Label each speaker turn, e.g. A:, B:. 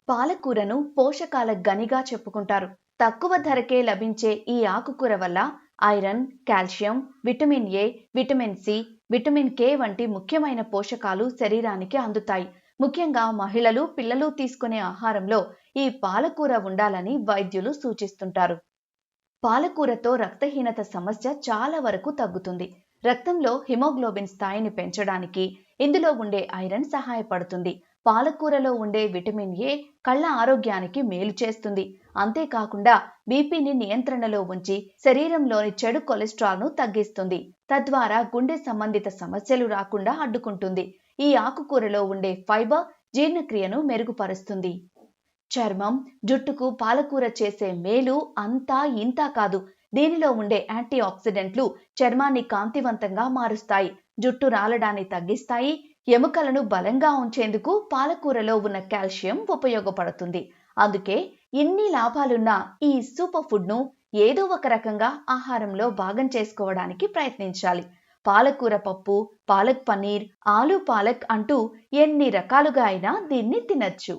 A: పాలకూరను పోషకాల గనిగా చెప్పుకుంటారు. తక్కువ ధరకే లభించే ఈ ఆకుకూర వల్ల iron, calcium, vitamin A, vitamin C, vitamin K వంటి ముఖ్యమైన పోషకాలు శరీరానికి అందుతాయి. ముఖ్యంగా మహిళలు, పిల్లలు తీసుకునే ఆహారంలో ఈ పాలకూర ఉండాలని వైద్యులు సూచిస్తుంటారు. పాలకూరతో రక్తహీనత సమస్య చాలా వరకు తగ్గుతుంది. రక్తంలో హిమోగ్లోబిన్ స్థాయిని పెంచడానికి ఇందులో ఉండే ఐరన్ సహాయపడుతుంది. పాలకూరలో ఉండే విటమిన్ ఏ కళ్ళ ఆరోగ్యానికి మేలు చేస్తుంది. అంతేకాకుండా బీపీని నియంత్రణలో ఉంచి శరీరంలోని చెడు కొలెస్ట్రాల్ను తగ్గిస్తుంది. తద్వారా గుండె సంబంధిత సమస్యలు రాకుండా అడ్డుకుంటుంది. ఈ ఆకుకూరలో ఉండే ఫైబర్ జీర్ణక్రియను మెరుగుపరుస్తుంది. చర్మం, జుట్టుకు పాలకూర చేసే మేలు అంతా ఇంతా కాదు. దీనిలో ఉండే యాంటీ ఆక్సిడెంట్లు చర్మాన్ని కాంతివంతంగా మారుస్తాయి, జుట్టు రాలడాన్ని తగ్గిస్తాయి. ఎముకలను బలంగా ఉంచేందుకు పాలకూరలో ఉన్న కాల్షియం ఉపయోగపడుతుంది. అందుకే ఇన్ని లాభాలున్న ఈ సూపర్ ఫుడ్ను ఏదో ఒక రకంగా ఆహారంలో భాగం చేసుకోవడానికి ప్రయత్నించాలి. పాలకూర పప్పు, పాలక్ పన్నీర్, ఆలు పాలక్ అంటూ ఎన్ని రకాలుగా అయినా దీన్ని తినచ్చు.